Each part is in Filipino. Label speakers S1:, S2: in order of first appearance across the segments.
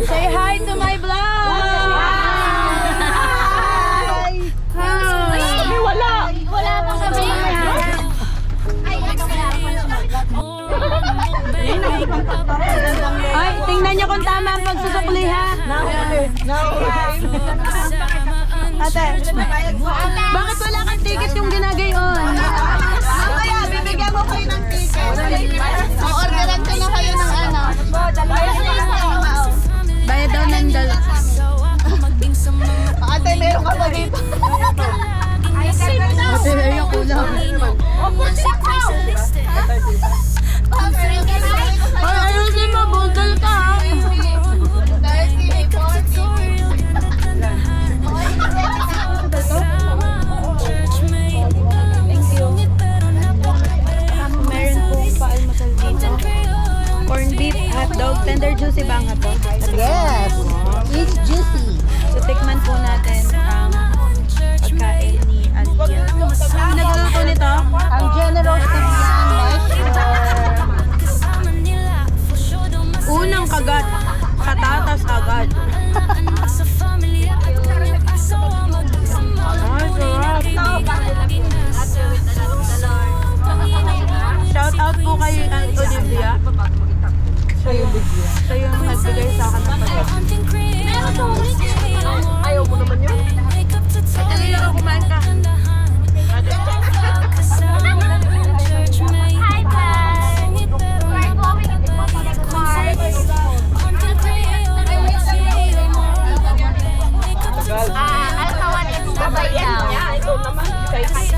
S1: Say hi to my vlog!
S2: Hi!
S1: Hi! Wala!
S3: Wala pa kami.
S1: Ay, tingnan niyo kung tama ang pagsusukli ha.
S2: Ate,
S1: Bakit wala kang ticket yung ginagayon?
S2: mamaya, bibigyan mo kayo ng ticket.
S3: Orderan ko na kayo ng ano.
S1: Bayad daw ng dal.
S2: Ate, meron ka ba dito?
S1: Ate, ayun ko lang. Ay, ayusin mo, budol ka ha. Meron pong paalmasal dito. Corn beef, hotdog, tender juicy ba ang hotdog?
S2: Yes, it's juicy.
S1: So, tikman po natin ang pagkain ni Aliyah. Ang nagluluto nito?
S2: Ang generous na
S1: Unang kagat, katatas agad. Shout out po kay Olivia. Siya yung nagbigay sa akin ng pagkain.
S2: Ayaw mo naman yun.
S1: Dali lang ako kumain ka.
S3: Hi guys! We're going into the park. Alkawan at sabay daw. Say hi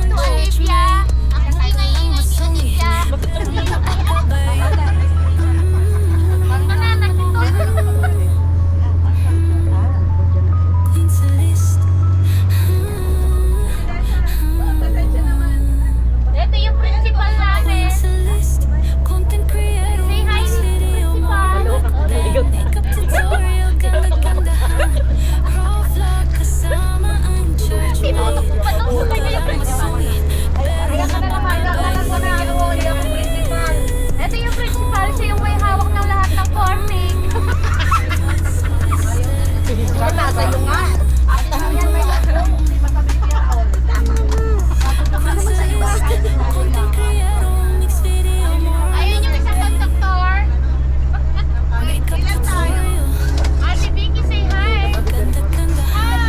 S3: to Olivia. Ang ingay-ingay ni Olivia. Ito yung principal namin. Say hi to principal. Tinutok ko pa ito. Sukay na yung principal. Ito yung principal. Siya yung may hawak ng lahat ng forming.
S2: Nasa iyo nga.
S3: Ayun yung isang conductor. Ilan tayo? Ate Vicky, say hi. Hi.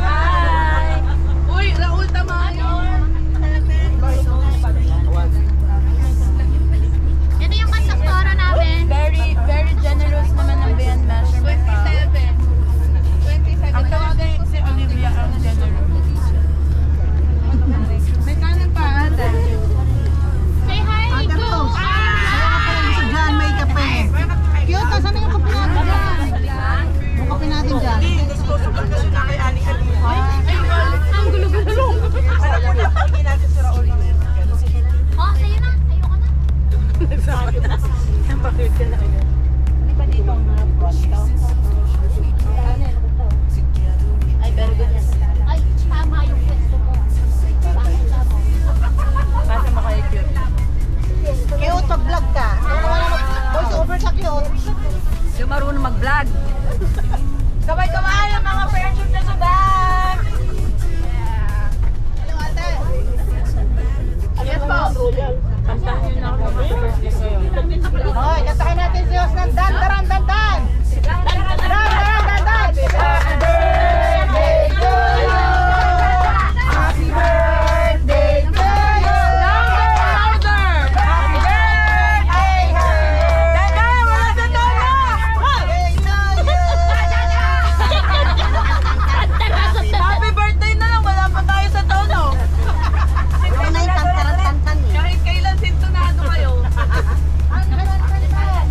S3: Hi.
S1: Uy, Raul Tamayo.
S3: Ito yung conductora namin.
S1: Very generous naman ng band measurement pa. 27. Ang tawagay si Olivia ang generous. May kanan pa ate.
S3: Say hi.
S2: Ate
S3: to
S2: Rose, ayaw ka pala gusto dyan, may kape. Cute, saan na yung kape natin dyan? Yung kape natin dyan.
S3: Ang gulo-gulo. Oh, sa'yo na. Ayoko na.
S1: Napakit ka na agad. Hindi pa dito ang pronto. Ay, very good.
S3: Ay, tama yung pwesto mo. Bakit tama?
S1: Pasa mo kayo cute.
S2: Cute, mag-vlog ka. Voice over sa cute.
S1: Yung marunong mag-vlog. Kamay-kamay ang mga friendship na sudan!
S2: Hello, ate.
S1: Yes po. Kantahin nyo na ako sa birthday kayo.
S2: Hoy, kantahin natin si Osnan. Dan, daran, dan, dan. Dan, daran, dan, dan. Happy birthday to you. Happy birthday to you.
S1: Louder!
S2: Happy birthday,
S1: Teka, wala sa tono!
S2: birthday to you.
S1: Happy birthday na lang, wala pa tayo sa tono.
S2: Ito na yung kantaran-kantan eh.
S1: Kahit kailan sintonado kayo.
S2: Ang kantaran-kantan.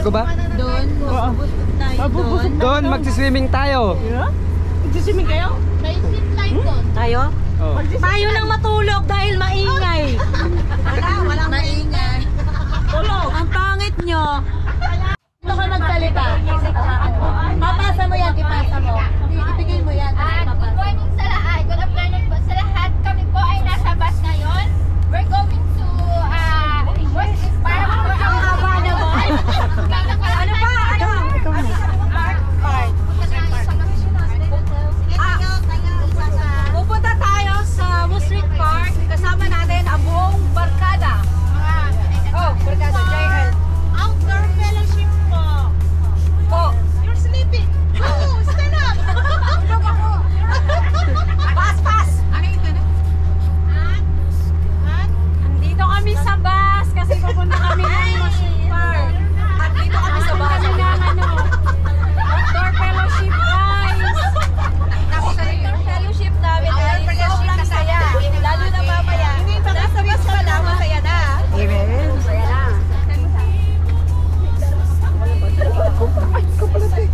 S4: Bago ba?
S1: Doon.
S2: Oo. Mabubusog na.
S4: Doon, magsiswimming tayo.
S2: Nagsisiming kayo?
S3: May zip line doon.
S2: Tayo?
S4: Oh.
S2: Tayo nang matulog dahil maingay. Walang
S1: Maingay.
S2: tulog.
S1: Ang pangit nyo. Ito ka magsalita. Papasa mo yan, ipasa mo. Ibigay mo yan.
S3: Good morning sa lahat. Good afternoon po sa lahat. Kami po ay nasa bus ngayon. We're going to West Park for ang haba na mo. Ano ba? Ano? Park.
S2: Pupunta tayo sa Musrik Park. Kasama natin ang buong barkada. Oh, barkada, JL.
S3: Outdoor fellowship po.
S2: Oh,
S3: You're sleeping. Oh, stand up. Tulog ako.
S2: pass!
S3: Ano ito na?
S2: Andito kami sa bus kasi pupunta kami ng Musrik Park. At dito kami sa bus. Outdoor fellowship, guys. Tapos sa outdoor fellowship namin ay sobrang saya. Lalo na mamaya. Nasa bus pa lang, masaya na. Amen. Masaya na.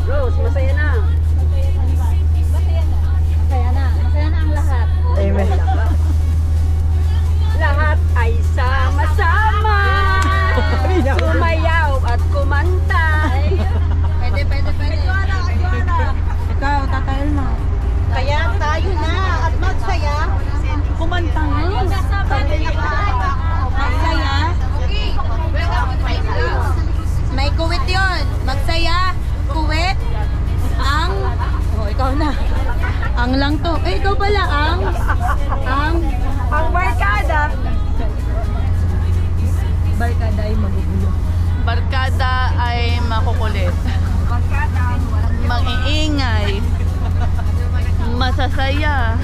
S2: Rose, masaya na. Masaya na. Masaya na ang lahat.
S4: Amen.
S2: Lahat ay sama-sama. Sumayaw at kumanta.
S1: Pwede. Ikaw, tatagal mo.
S2: Kaya tayo na at magsaya. Kumanta nga.
S1: Magsaya. May kuwit yun. Magsaya, kuwit, ang... Oh, ikaw na. Ang lang to. Eh, ikaw pala, ang
S2: barkada.
S1: barkada ay magugulo. Barkada ay makukulit. Mag-iingay. Masasaya.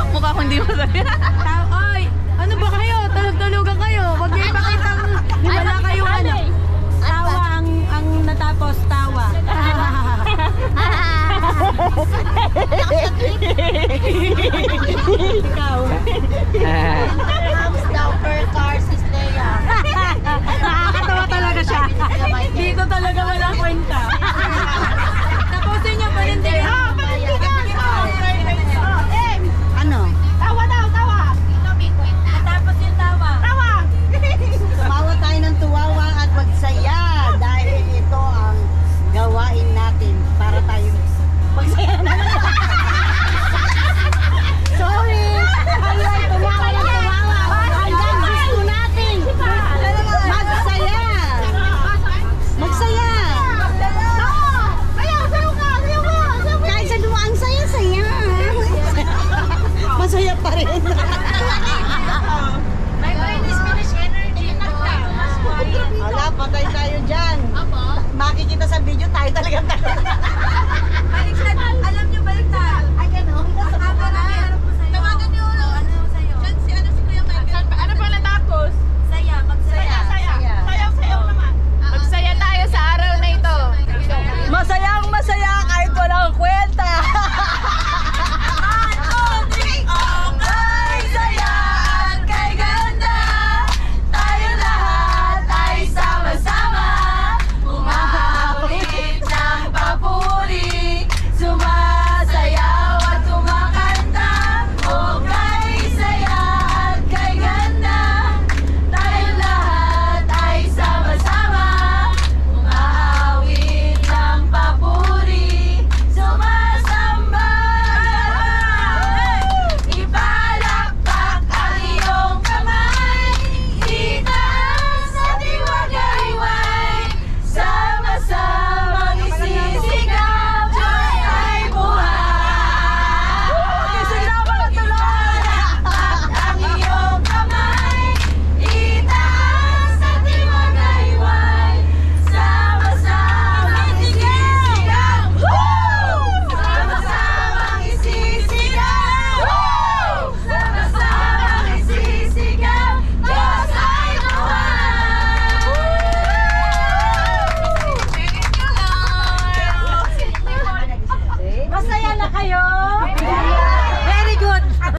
S1: Mukha kong hindi masaya. Oy, ano ba kayo? Tulog-tulugan kayo. Huwag niyo ipakitang wala kayong ano. Tawa ang natapos, tawa. Ikaw.
S3: Thumbs down per cars is there.
S2: Nakakatawa talaga siya.
S1: Dito talaga walang kwenta. Tapusin niyo panindigan.
S2: Ano?
S3: Tawa daw, tawa. Ito may kwenta.
S1: Tapos yung tawa.
S2: Tumawa tayo ng tuwawa at magsaya dahil ito ang gawain natin para tayo magsaya na. Sorry! Ay, tumawa ng tumawa. Hanggang gusto natin. Magsaya! Magsaya! Kahit sa duwang saya-saya. Masaya pa rin.
S3: May finish energy.
S2: Wala, patay tayo dyan. Makikita sa video tayo talagang